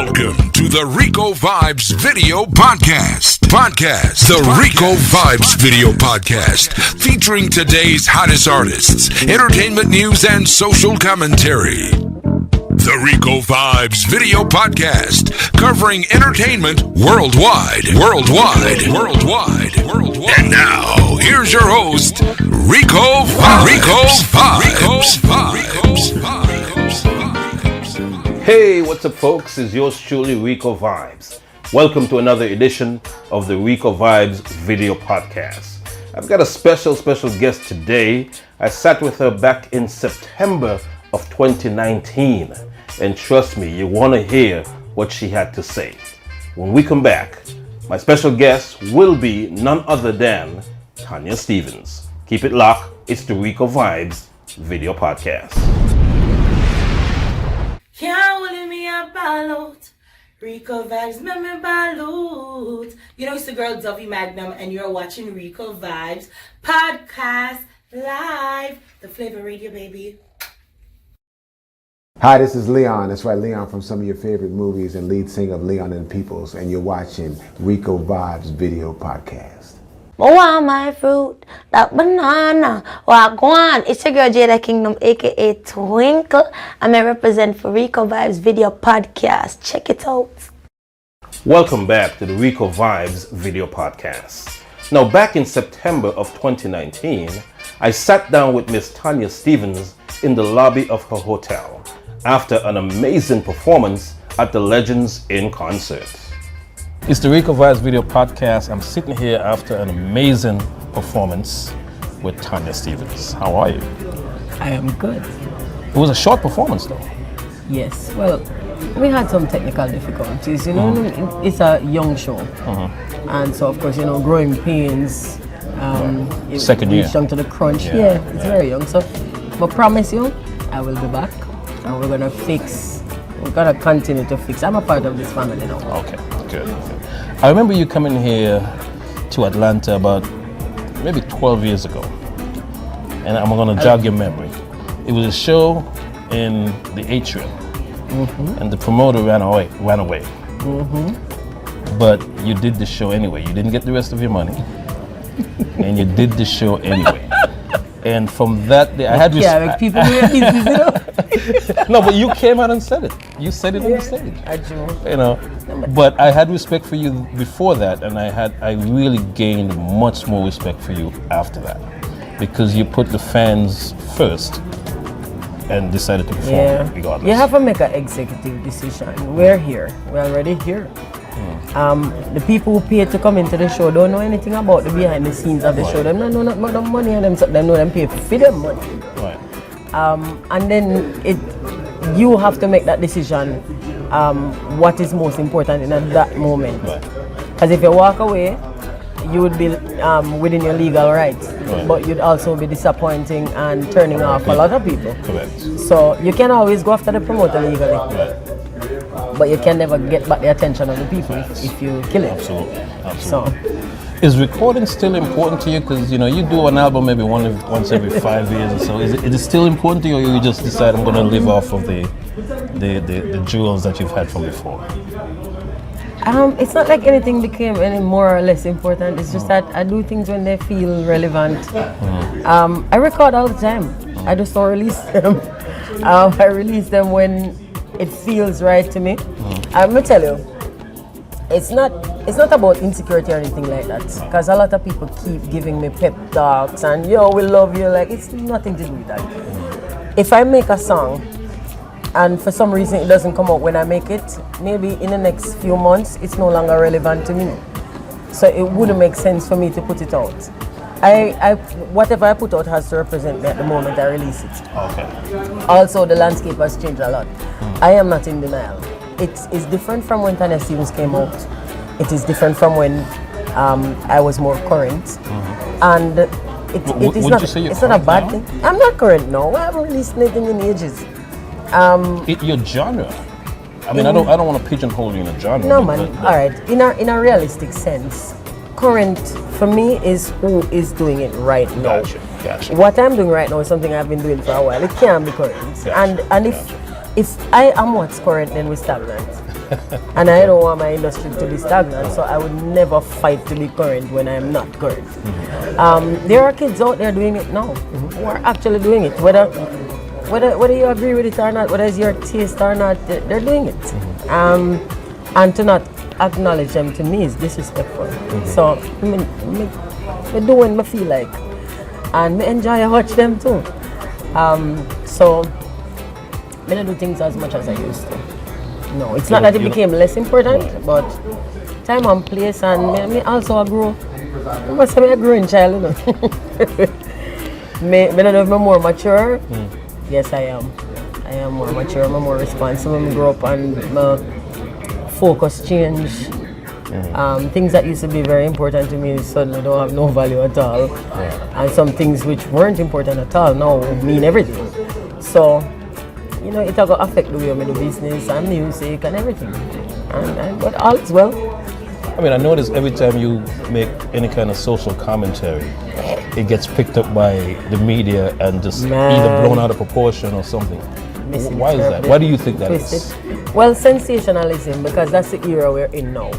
Welcome to the Ricovibes Video Podcast. The Ricovibes Video Podcast, featuring today's hottest artists, entertainment news, and social commentary. The Ricovibes Video Podcast, covering entertainment worldwide. And now, here's your host, Ricovibes. Hey, what's up, folks? It's yours truly, Ricovibes. Welcome to another edition of the Ricovibes Video Podcast. I've got a special guest today. I sat with her back in September of 2019. And trust me, you want to hear what she had to say. When we come back, my special guest will be none other than Tanya Stevens. Keep it locked. It's the Ricovibes Video Podcast. Can't hold me a ball out. Ricovibes, make me ball out. You know, it's the girl Dovey Magnum, and you're watching Ricovibes Podcast Live. The Flavor Radio, baby. Hi, this is Leon. That's right, Leon from some of your favorite movies and lead singer of Leon and Peoples, and you're watching Ricovibes Video Podcast. I want my fruit, that banana, wagwan. It's your girl Jada Kingdom, aka Twinkle. I'm a represent for Ricovibes Video Podcast. Check it out. Welcome back to the Ricovibes Video Podcast. Now, back in September of 2019, I sat down with Miss Tanya Stevens in the lobby of her hotel after an amazing performance at the Legends in Concert. It's the Ricovibes Video Podcast. I'm sitting here after an amazing performance with Tanya Stevens. How are you? I am good. It was a short performance though. Yes, well, we had some technical difficulties, you know, It's a young show. And so, of course, you know, growing pains, second year. Reached down to the crunch. Yeah, it's very young. So, but promise you, I will be back and we're going to continue to fix. I'm a part of this family now. Okay, good. I remember you coming here to Atlanta about maybe 12 years ago. And I'm going to jog your memory. It was a show in the atrium. And the promoter ran away. But you did the show anyway. You didn't get the rest of your money. And you did the show anyway. And from that day, I had people do it business, you know? No, but you came out and said it. You said it on the stage. I do. You know, but I had respect for you before that, and I really gained much more respect for you after that, because you put the fans first and decided to perform regardless. You have to make an executive decision. We're here. We're already here. The people who pay to come into the show don't know anything about the behind the scenes of the show. They don't know nothing about the money, and they know them pay for their money. Right. And then you have to make that decision. What is most important in that moment? Because if you walk away, you would be within your legal rights, but you'd also be disappointing and turning off a lot of people. Correct. So you can always go after the promoter legally. But you can never get back the attention of the people if you kill it. Absolutely. So, is recording still important to you? Because you know you do an album maybe once every 5 years or so. Is it still important to you, or you just decide I'm going to live off of the jewels that you've had from before? It's not like anything became any more or less important. It's just that I do things when they feel relevant. I record all the time. I just don't release them. I release them when it feels right to me. I'm gonna tell you, it's not about insecurity or anything like that. Because a lot of people keep giving me pep talks and we love you. Like, it's nothing to do with that. If I make a song and for some reason it doesn't come out when I make it, maybe in the next few months it's no longer relevant to me. So it wouldn't make sense for me to put it out. Whatever I put out has to represent me at the moment I release it. Okay. Also, the landscape has changed a lot. I am not in denial. It is different from when Tanya Stevens came out. It is different from when I was more current. And it's not a bad thing. I'm not current now. I haven't released anything in ages. Your genre. I mean, I don't want to pigeonhole you in a genre. No, man. All right. In a realistic sense, current for me is who is doing it right now. Gotcha. What I'm doing right now is something I've been doing for a while. It can be current. Gotcha. And if I am what's current, then we're stagnant. And I don't want my industry to be stagnant, so I would never fight to be current when I am not current. There are kids out there doing it now who are actually doing it, whether you agree with it or not, whether it's your taste or not, they're doing it. And to not acknowledge them to me is disrespectful. So I do when I feel like, and I enjoy watch them too. So I don't do things as much as I used to. No, it's not that it became less important, but time and place, and me also grow. I must say I grew in child, you know. I don't know if I'm more mature. Yes, I am. I am more mature, I'm more responsible. I grow up and my focus change. Things that used to be very important to me suddenly don't have no value at all. And some things which weren't important at all now mean everything. So, you know, it will affect the way I do business and music and everything. But all is well. I mean, I notice every time you make any kind of social commentary, it gets picked up by the media and just either blown out of proportion or something. Why is that? Why do you think that is? Well, sensationalism, because that's the era we're in now.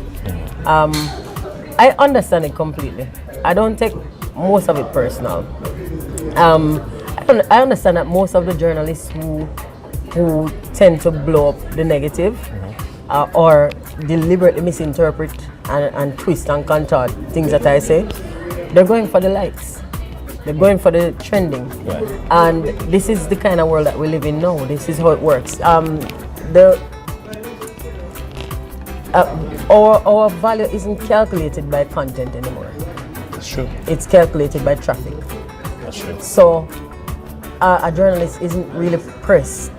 I understand it completely. I don't take most of it personal. I understand that most of the journalists who tend to blow up the negative or deliberately misinterpret and twist and contort things that I say, they're going for the likes. They're going for the trending. And this is the kind of world that we live in now. This is how it works. Our value isn't calculated by content anymore. That's true. It's calculated by traffic. That's true. So a journalist isn't really pressed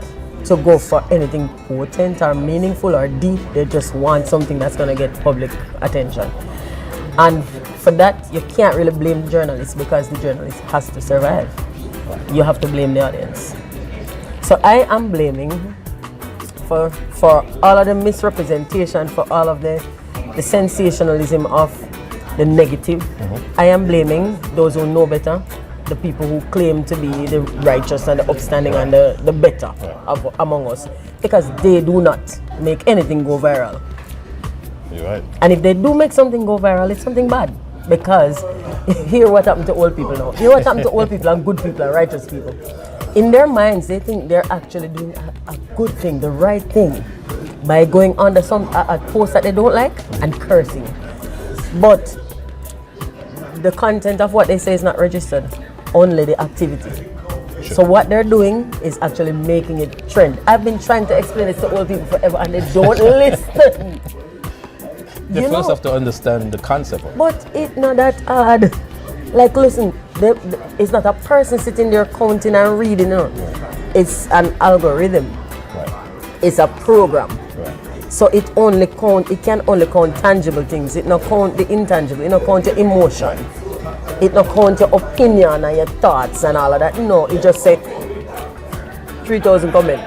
to go for anything potent or meaningful or deep. They just want something that's going to get public attention. And for that, you can't really blame the journalist because the journalist has to survive. You have to blame the audience. So I am blaming for all of the misrepresentation, for all of the sensationalism of the negative. I am blaming those who know better, the people who claim to be the righteous and the upstanding and the better among us, because they do not make anything go viral. You're right. And if they do make something go viral, it's something bad. Because hear what happened to old people now. Hear what happened to old people and good people and righteous people. In their minds, they think they're actually doing a good thing, the right thing, by going under a post that they don't like and cursing. But the content of what they say is not registered, only the activity. So what they're doing is actually making it trend. I've been trying to explain this to old people forever and they don't listen. They first have to understand the concept of it. But it's not that hard. Like, listen, it's not a person sitting there counting and reading. No. It's an algorithm. It's a program. So it can only count tangible things. It not count the intangible. It not count your emotion. It not count your opinion and your thoughts and all of that. No, it just say 3,000 comments.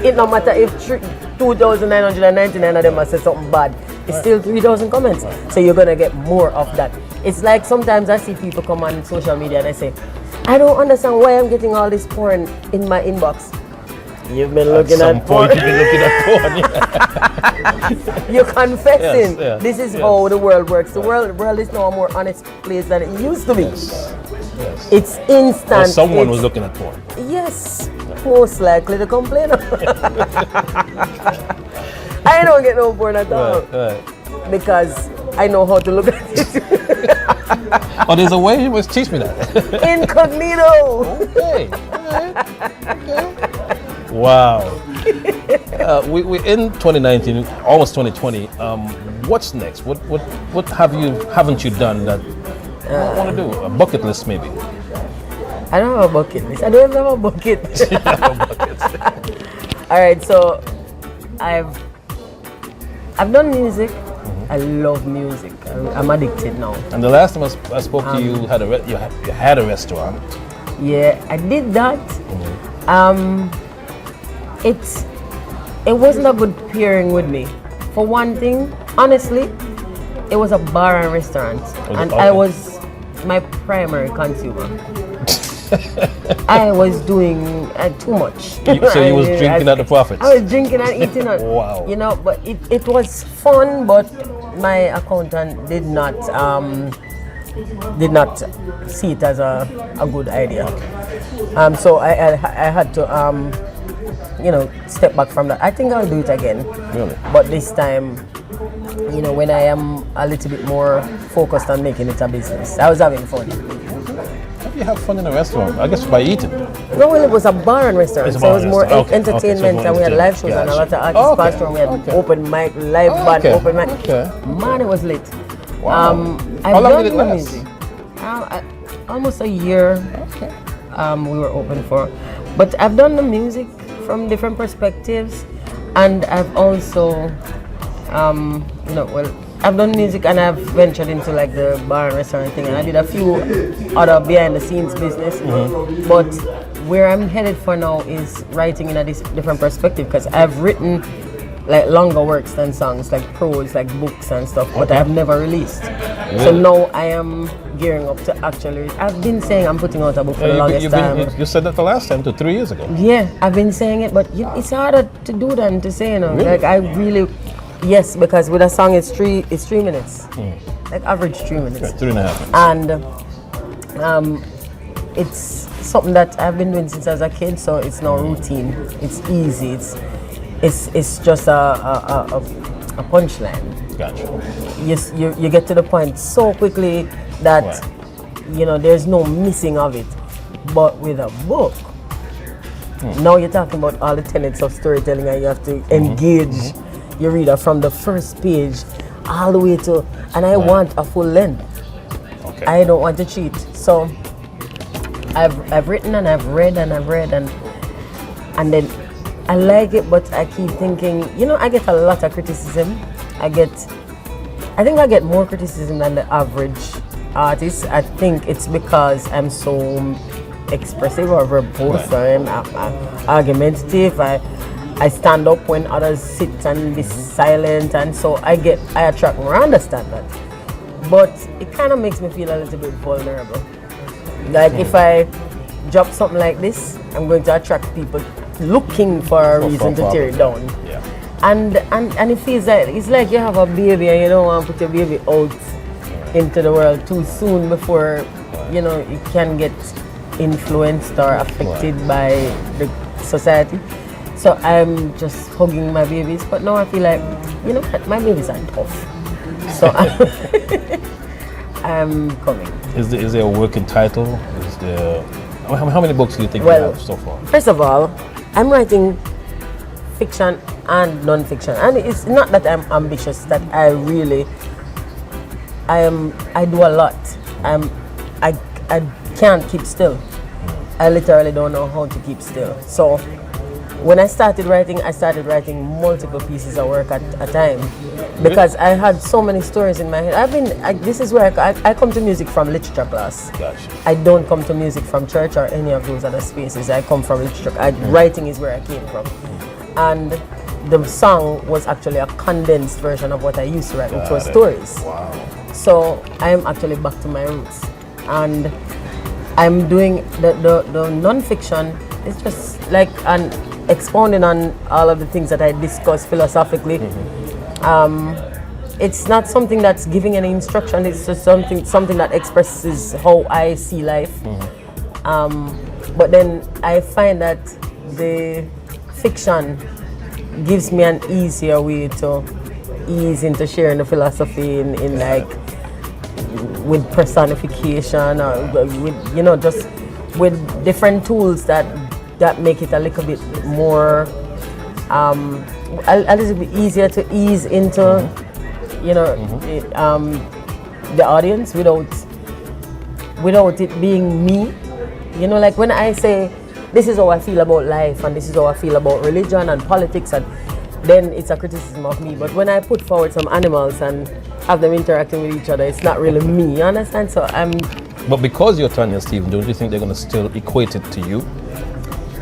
It no matter if 2,999 of them have said something bad. It's still 3,000 comments. So you're gonna get more of that. It's like sometimes I see people come on social media and I say, I don't understand why I'm getting all this porn in my inbox. You've been looking at porn. You've been looking at porn. You're confessing. Yes. This is how the world works. The world is now a more honest place than it used to be. Yes. It's instant. Or someone was looking at porn. Yes, most likely the complainer. I don't get no porn at all. Because I know how to look at it. Oh, there's a way? You must teach me that. Incognito. Okay. Okay. Wow. We're in 2019, almost 2020. What's next? What haven't you done that you want to do? A bucket list, maybe. I don't have a bucket list. I don't even have a bucket. All right, so I've done music. I love music. I'm addicted now. And the last time I spoke to you, you had a restaurant. Yeah, I did that. It wasn't a good pairing with me. For one thing, honestly, it was a bar and restaurant, and I was my primary consumer. I was doing too much. So you was drinking at the profits? I was drinking and eating it. Wow. You know, but it was fun, but my accountant did not see it as a good idea. So I had to step back from that. I think I'll do it again. Really? But this time, when I am a little bit more focused on making it a business. I was having fun. How do you have fun in a restaurant? I guess by eating. No, well, it was a bar and restaurant, so it was more entertainment, so and we had live shows and a lot of artists passed through. We had open mic, live band, open mic. Okay. Man, it was lit. Wow. I've How long done did it the last? music. Almost a year. Okay. We were open for, but I've done the music from different perspectives, and I've also, I've done music and I've ventured into like the bar and restaurant thing, and I did a few other behind the scenes business. But where I'm headed for now is writing in a different perspective, because I've written like longer works than songs, like prose, like books and stuff, but I've never released. So now I am gearing up to actually. I've been saying I'm putting out a book for the longest time. You said that the last time, 3 years ago. Yeah, I've been saying it, but it's harder to do than to say, Really? Like I really, yes, because with a song it's 3 minutes, like average 3 minutes. Okay, 3.5 minutes. And it's something that I've been doing since I was a kid, so it's now routine. It's easy. It's just a punchline. Gotcha. You get to the point so quickly that there's no missing of it. But with a book, now you're talking about all the tenets of storytelling, and you have to engage your reader from the first page all the way to, and I want a full length. Okay. I don't want to cheat. So I've written and I've read and and then I like it, but I keep thinking, I get a lot of criticism. I think I get more criticism than the average artist. I think it's because I'm so expressive or verbose, or I'm argumentative. I stand up when others sit and be silent, and so I attract more. I understand that, but it kind of makes me feel a little bit vulnerable. Like if I drop something like this, I'm going to attract people looking for a reason to tear it down. Yeah. And it feels like it's like you have a baby and you don't want to put your baby out into the world too soon before it can get influenced or affected by the society. So I'm just hugging my babies, but now I feel like my babies are tough. So I'm coming. Is there a working title? How many books do you think you have so far? First of all, I'm writing fiction and non-fiction, and it's not that I'm ambitious. That I do a lot. I can't keep still. I literally don't know how to keep still. So when I started writing multiple pieces of work at a time, because I had so many stories in my head. This is where I come to music from literature class. Gotcha. I don't come to music from church or any of those other spaces. I come from literature. Writing is where I came from. And the song was actually a condensed version of what I used to write, which was stories. Wow. So I'm actually back to my roots. And I'm doing the non-fiction. It's just like an expounding on all of the things that I discuss philosophically. It's not something that's giving any instruction. It's just something that expresses how I see life. But then I find that the fiction gives me an easier way to ease into sharing the philosophy in like with personification, or with just with different tools that make it a little bit more a little bit easier to ease into the audience without it being me. Like when I say this is how I feel about life and this is how I feel about religion and politics, and then it's a criticism of me. But when I put forward some animals and have them interacting with each other, it's not really me, you understand? So But because you're Tanya Stephen, don't you think they're going to still equate it to you?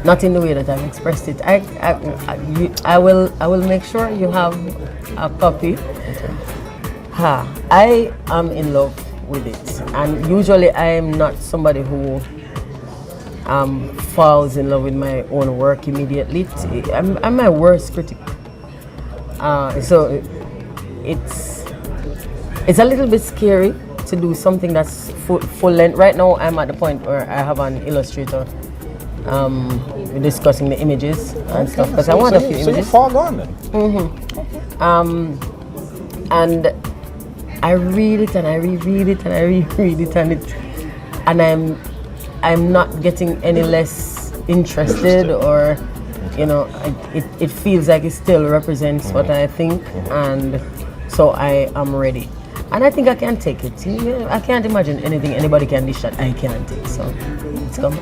Not in the way that I've expressed it. I will make sure you have a copy. Okay. I am in love with it, and usually I am not somebody who falls in love with my own work immediately. I'm my worst critic. So it's a little bit scary to do something that's full length. Right now, I'm at the point where I have an illustrator discussing the images and stuff because I want a few images. So you're far gone then. And I read it and I reread it and I reread it and I'm not getting any less interested or it feels like it still represents what I think, and so I am ready. And I think I can take it. I can't imagine anything anybody can dish that I can't take. So it's coming.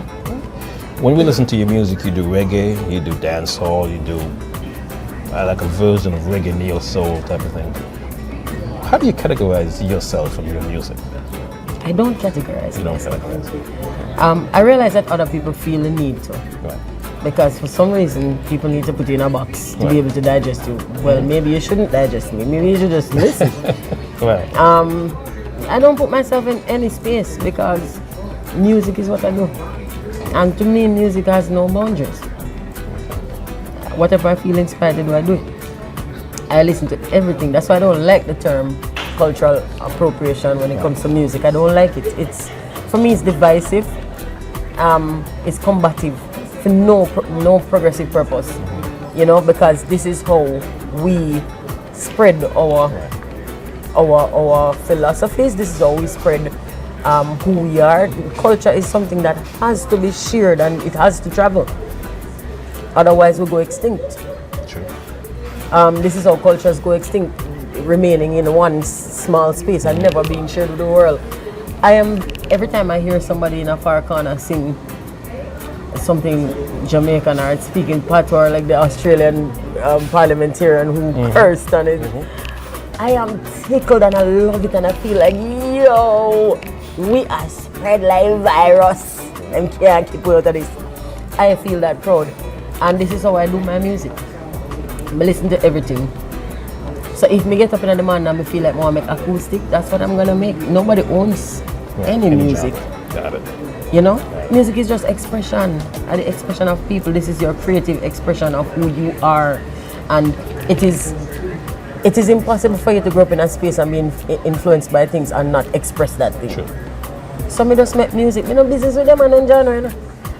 When we listen to your music, you do reggae, you do dancehall, you do like a version of reggae neo soul type of thing. How do you categorize yourself and your music? I don't categorize. You don't categorize. I realize that other people feel the need to. Right. Because for some reason, people need to put you in a box to be able to digest you. Well, maybe you shouldn't digest me. Maybe you should just listen. Right. I don't put myself in any space because music is what I do. And to me, music has no boundaries. Whatever I feel inspired to do, I do it. I listen to everything. That's why I don't like the term cultural appropriation when it comes to music. I don't like it. For me, it's divisive. It's combative for no progressive purpose. Because this is how we spread our philosophies. This is how we spread who we are. Culture is something that has to be shared and it has to travel. Otherwise, we'll go extinct. True. This is how cultures go extinct, remaining in one small space and never being shared with the world. Every time I hear somebody in a far corner sing something Jamaican or speaking patois like the Australian parliamentarian who cursed on it, I am tickled and I love it and I feel like, yo, we are spread like virus and can't keep out of this. I feel that proud. And this is how I do my music. I listen to everything. So if me get up in the morning and I feel like I want to make acoustic, that's what I'm going to make. Nobody owns any music. Got it. Music is just expression, the expression of people. This is your creative expression of who you are. And it is impossible for you to grow up in a space and be influenced by things and not express that thing. True. So me just make music. Me no business with them and in genre.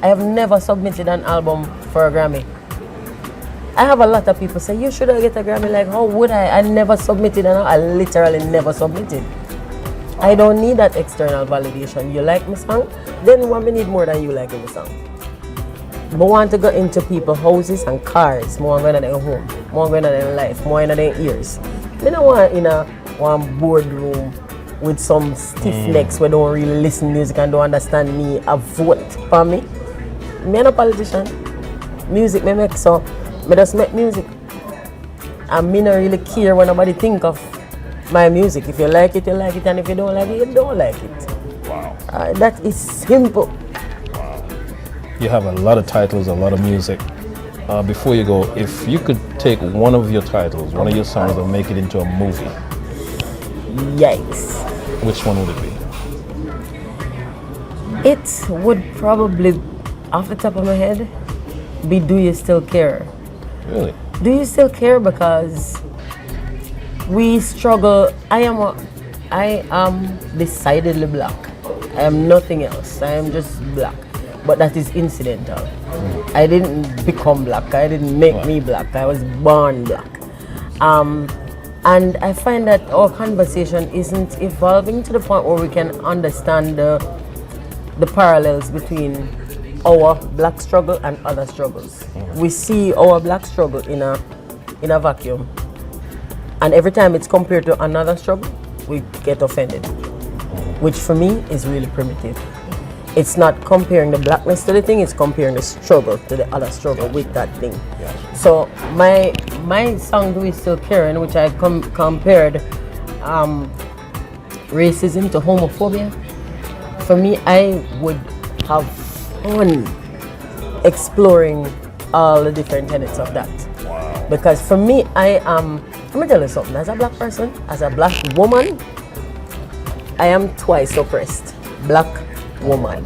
I have never submitted an album for a Grammy. I have a lot of people say, you should have get a Grammy. Like, how would I? I never submitted and I literally never submitted. I don't need that external validation. You like my song? Then what me need more than you like my song? I want to go into people's houses and cars, more going to their home, more going to their life, more in their ears. I don't want in one boardroom with some stiff necks who don't really listen to music and don't understand me, a vote for me. I'm not a politician. Music me make, so I just make music. And me don't really care what nobody think of my music. If you like it, you like it, and if you don't like it, you don't like it. Wow. That is simple. You have a lot of titles, a lot of music. Before you go, if you could take one of your titles, one of your songs, and make it into a movie, yikes. which one would it be? It would probably, off the top of my head, be Do You Still Care? Really? Do You Still Care? Because we struggle. I am decidedly black. I am nothing else. I am just black. But that is incidental. I didn't become black. I didn't make me black. I was born black. And I find that our conversation isn't evolving to the point where we can understand the parallels between our black struggle and other struggles. We see our black struggle in a vacuum. And every time it's compared to another struggle, we get offended. Which for me is really primitive. It's not comparing the blackness to the thing, it's comparing the struggle to the other struggle with that thing. So my song Do We Still Care, in which I compared racism to homophobia, for me I would have fun exploring all the different tenets of that. Wow. Because for me, I'm gonna tell you something, as a black person, as a black woman, I am twice oppressed. Black woman.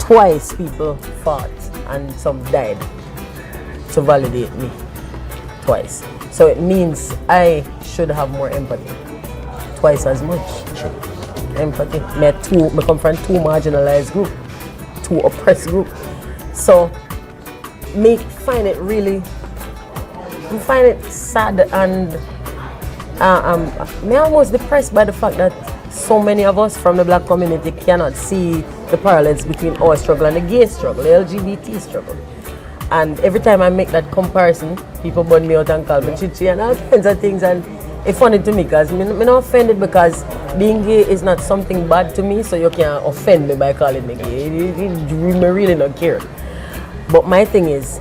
twice people fought and some died to validate me. Twice. So it means I should have more empathy. Twice as much. Sure. Empathy. I come from two marginalized group, two oppressed group. So find it sad and I'm almost depressed by the fact that so many of us from the black community cannot see the parallels between our struggle and the gay struggle, the LGBT struggle. And every time I make that comparison, people burn me out and call me chichi and all kinds of things. And it's funny to me because I'm not offended because being gay is not something bad to me, so you can't offend me by calling me gay. I really don't care. But my thing is,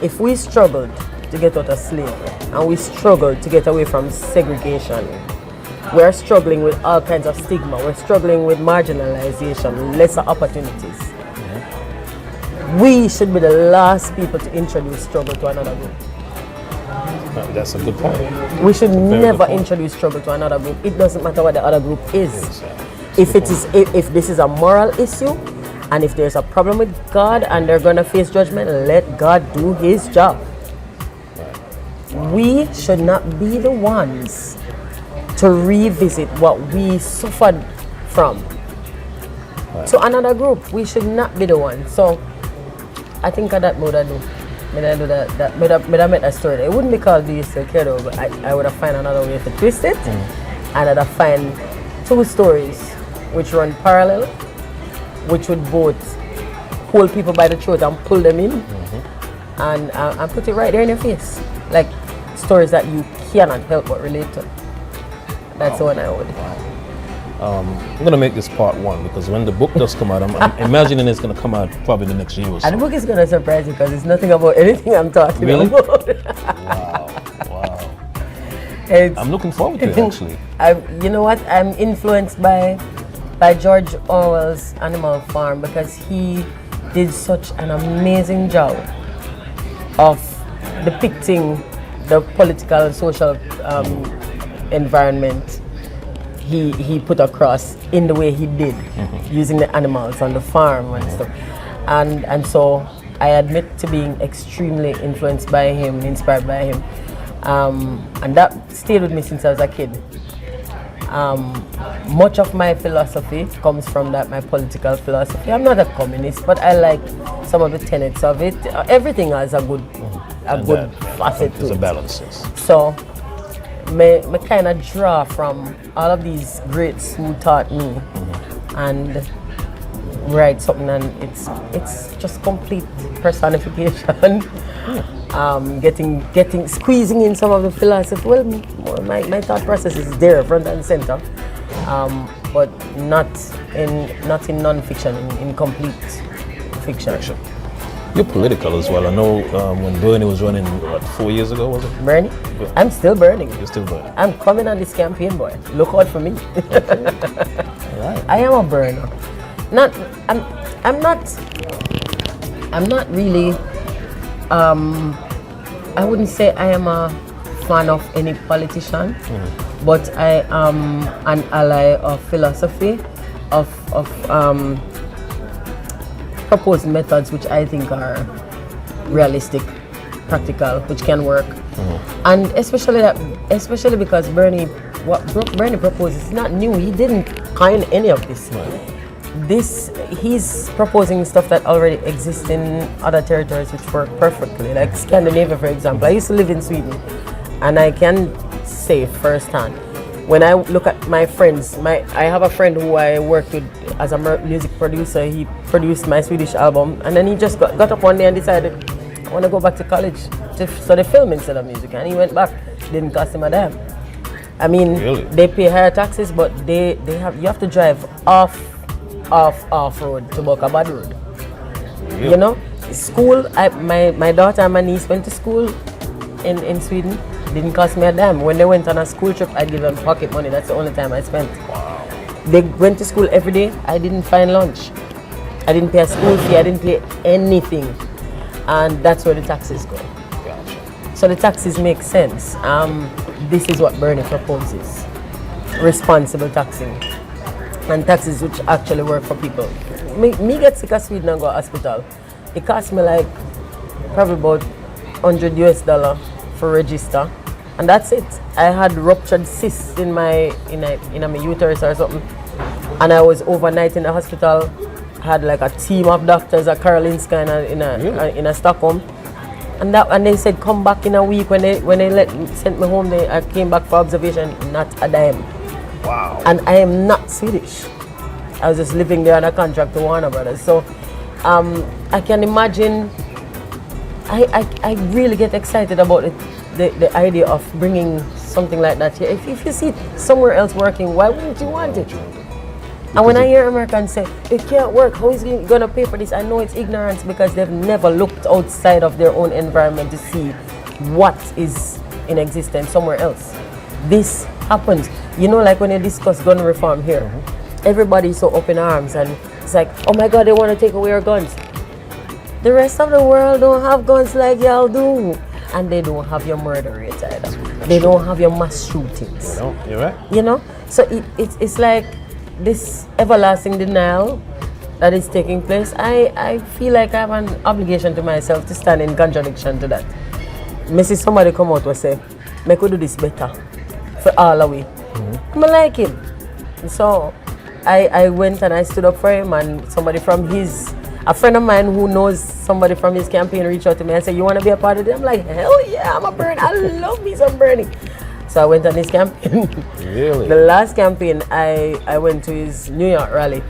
if we struggled to get out of slavery and we struggled to get away from segregation, we're struggling with all kinds of stigma, we're struggling with marginalization, lesser opportunities. We should be the last people to introduce struggle to another group. That's a good point. We should never introduce struggle to another group. It doesn't matter what the other group is. If this is a moral issue, and if there's a problem with God and they're gonna face judgment, let God do His job. We should not be the ones to revisit what we suffered from to another group. We should not be the one. So I think of that mode I do. When I do that when I met that story, it wouldn't be called Do You Still Care though, but I would have found another way to twist it. And I'd have find two stories which run parallel, which would both hold people by the throat and pull them in and put it right there in your face. Like stories that you cannot help but relate to. That's the one I would. I'm going to make this part one because when the book does come out, I'm imagining it's going to come out probably the next year or so. And the book is going to surprise you because it's nothing about anything I'm talking about. Wow. It's, I'm looking forward to it actually. You know what? I'm influenced by George Orwell's Animal Farm because he did such an amazing job of depicting the political and social environment he put across in the way he did, using the animals on the farm and stuff. And so I admit to being extremely influenced by him, inspired by him. And that stayed with me since I was a kid. Much of my philosophy comes from that, my political philosophy. I'm not a communist, but I like some of the tenets of it. Everything has a good facet to it. There's a balance. So, me kind of draw from all of these greats who taught me and write something, and it's just complete personification. Squeezing in some of the philosophy. Well, my thought process is there, front and center, but not in non-fiction, in complete fiction. You're political as well. I know when Bernie was running, 4 years ago, was it? Bernie? Yeah. I'm still burning. You're still burning. I'm coming on this campaign, boy. Look out for me. Right. I am a burner. I'm not really. I wouldn't say I am a fan of any politician, but I am an ally of philosophy, of proposed methods which I think are realistic, practical, which can work, and especially because what Bernie proposes is not new. He didn't coin any of this. He's proposing stuff that already exists in other territories which work perfectly, like Scandinavia, for example. I used to live in Sweden, and I can say firsthand, when I look at my friends, I have a friend who I worked with as a music producer. He produced my Swedish album, and then he just got up one day and decided, I want to go back to college to study film instead of music, and he went back. Didn't cost him a dime. I mean, really? They pay higher taxes, but you have to drive off road to Boca Bad Road. Really? You know, school. My daughter and my niece went to school in Sweden. Didn't cost me a dime. When they went on a school trip, I give them pocket money. That's the only time I spent. Wow. They went to school every day. I didn't find lunch. I didn't pay a school fee. I didn't pay anything, and that's where the taxes go. Gotcha. So the taxes make sense. This is what Bernie proposes: responsible taxing. And taxes which actually work for people. me get sick of Sweden and go to hospital. It cost me like probably about $100 for register, and that's it. I had ruptured cysts in my uterus or something, and I was overnight in the hospital. Had like a team of doctors at Karolinska in a Stockholm, and they said come back in a week. When they sent me home, I came back for observation, not a dime. Wow. And I am not Swedish. I was just living there on a contract to Warner Brothers. So I can imagine. I really get excited about the idea of bringing something like that here. If you see it somewhere else working, why wouldn't you want it? And when I hear Americans say, it can't work, how is he going to pay for this? I know it's ignorance because they've never looked outside of their own environment to see what is in existence somewhere else. This happens. You know, like when you discuss gun reform here, everybody's so up in arms and it's like, oh my God, they want to take away our guns. The rest of the world don't have guns like y'all do. And they don't have your murder rates either. They don't have your mass shootings. You're right. You know? So it's like this everlasting denial that is taking place. I feel like I have an obligation to myself to stand in contradiction to that. I see somebody come out and say, I could do this better for all of we. I like him. So I went and I stood up for him, and somebody from a friend of mine who knows somebody from his campaign reached out to me and said, you want to be a part of it? I'm like, hell yeah, I'm a Bernie. I love me some Bernie. So I went on his campaign. Really? The last campaign, I went to his New York rally.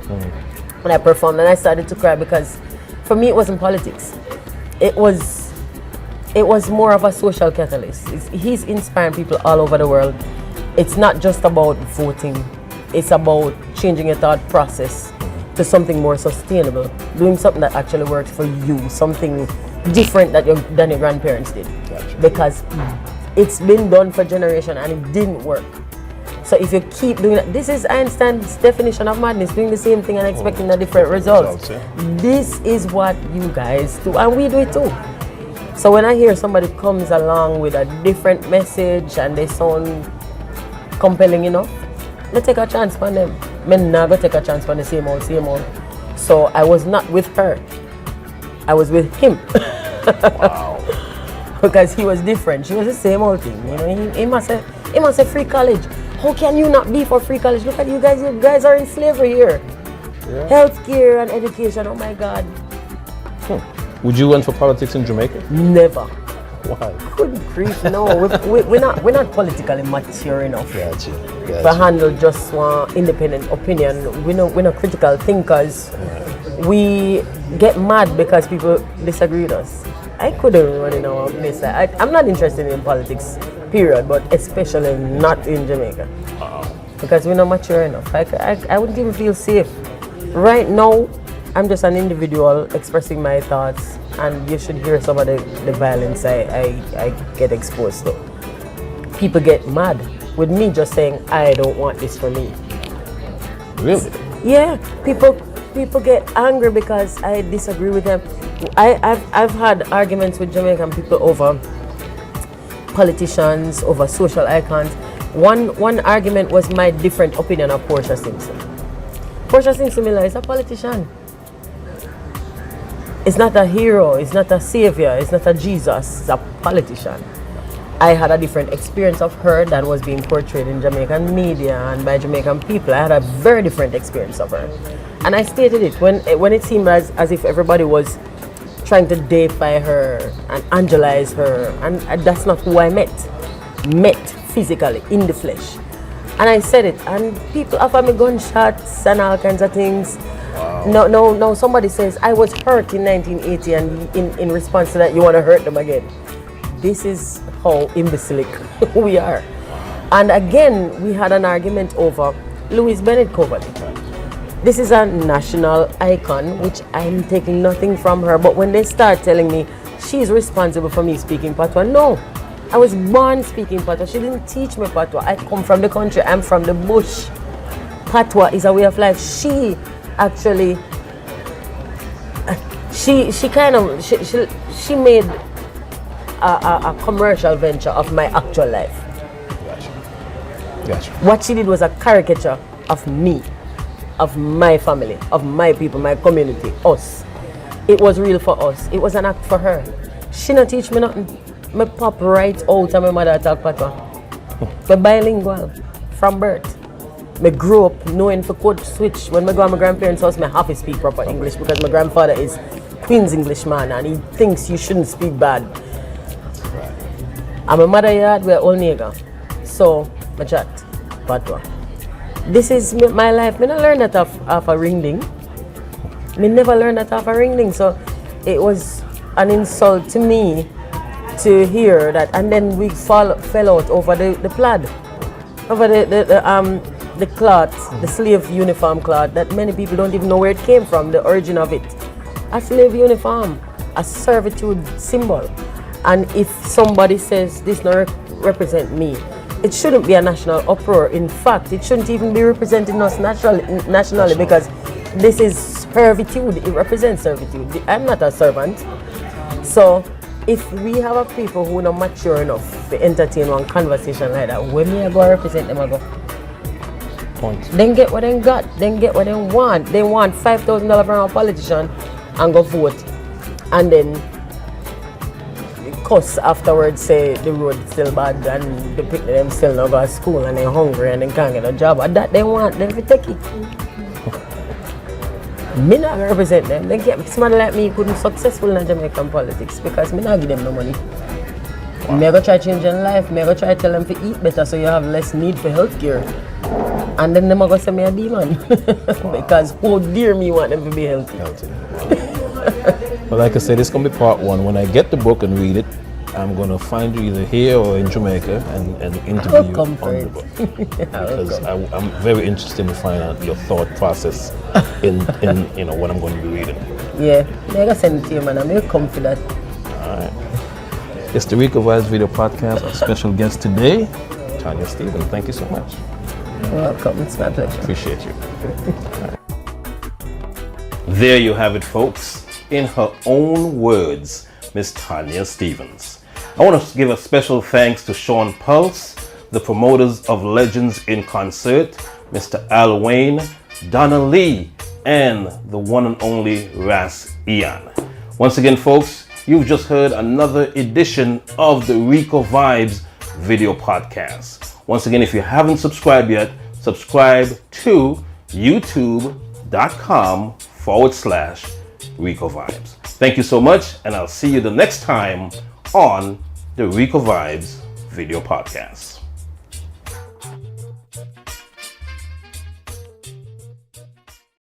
And I performed and I started to cry because for me it wasn't politics. It was more of a social catalyst. He's inspiring people all over the world. It's not just about voting. It's about changing your thought process to something more sustainable, doing something that actually works for you, something different than your grandparents did. Gotcha. Because it's been done for generations and it didn't work. So if you keep doing it, this is Einstein's definition of madness, doing the same thing and expecting a different result. This is what you guys do, and we do it too. So when I hear somebody comes along with a different message and they sound compelling enough, I take a chance on them. I'm not going to take a chance on the same old. So I was not with her. I was with him. Wow. Because he was different. She was the same old thing. You know, he must say free college. How can you not be for free college? Look at you guys. You guys are in slavery here. Yeah. Healthcare and education. Oh my God. Would you run for politics in Jamaica? Never. Why? Good grief, no. we're not politically mature enough Gotcha. to handle just one independent opinion. We're not critical thinkers. We get mad because people disagree with us. I couldn't run in our place. I'm not interested in politics, period, but especially not in Jamaica. Because we're not mature enough. I wouldn't even feel safe. Right now, I'm just an individual expressing my thoughts, and you should hear some of the violence I get exposed to. People get mad with me just saying, I don't want this for me. Really? Yeah, people get angry because I disagree with them. I've had arguments with Jamaican people over politicians, over social icons. One argument was my different opinion of Portia Simpson. Portia Simpson is a politician. It's not a hero, it's not a savior, it's not a Jesus, it's a politician. I had a different experience of her that was being portrayed in Jamaican media and by Jamaican people. I had a very different experience of her. And I stated it when it seemed as if everybody was trying to deify her and angelize her, and that's not who I met physically in the flesh. And I said it, and people offer me gunshots and all kinds of things. Wow. No, somebody says I was hurt in 1980, and in response to that you want to hurt them again. This is how imbecilic we are. And again, we had an argument over Louise Bennett Coverley. This is a national icon, which I'm taking nothing from her, but when they start telling me she's responsible for me speaking Patois, no. I was born speaking Patois. She didn't teach me Patois. I come from the country. I'm from the bush. Patois is a way of life. She actually, she made a commercial venture of my actual life. Gotcha. What she did was a caricature of me. of my family, of my people, my community, us. It was real for us. It was an act for her. She not teach me nothing. Me pop right out and my mother talk patois. Me bilingual from birth. Me grew up knowing for code switch. When I go to my grandparents' house, I have to speak proper English because my grandfather is Queen's Englishman and he thinks you shouldn't speak bad. And my mother yard we're all nigger. So I chat patois. This is my life. I never learned that off a ring ding. I never learned that off a ring ding. So it was an insult to me to hear that, and then we fell out over the plaid, over the cloth, the slave uniform cloth that many people don't even know where it came from, the origin of it. A slave uniform, a servitude symbol. And if somebody says this not represent me, it shouldn't be a national uproar. In fact, it shouldn't even be representing us nationally because this is servitude. It represents servitude. I'm not a servant. So if we have a people who are not mature enough to entertain one conversation like that, when me I go represent them, I go. Point. Then get what they got. Then get what they want. They want $5,000 from a politician and go vote. And then cuss afterwards, say the road is still bad and the people them still not go to school and they're hungry and they can't get a job. And that they want them to take it. Me not represent them. They get somebody like me couldn't successful in Jamaican politics because me not give them no money. Wow. Me go try change their life. Me go try tell them to eat better so you have less need for healthcare. And then them go say me a demon because how dare me want them to be healthy. But like I said, this is going to be part one. When I get the book and read it, I'm going to find you either here or in Jamaica and interview you on the book. Because I'm very interested to find out your thought process in what I'm going to be reading. Yeah, I'm going to send it to you, man. I'm very confident. All right. It's the Ricovibes Video Podcast. Our special guest today, Tanya Stevens. Thank you so much. You're welcome. It's my pleasure. Appreciate you. Right. There you have it, folks. In her own words, Miss Tanya Stevens. I want to give a special thanks to Sean Pulse, the promoters of Legends in Concert, Mr. Al Wayne, Donna Lee, and the one and only Ras Ian. Once again, folks, you've just heard another edition of the Ricovibes Video Podcast. Once again, if you haven't subscribed yet, subscribe to youtube.com/Ricovibes. Thank you so much, and I'll see you the next time on the Ricovibes Video Podcast.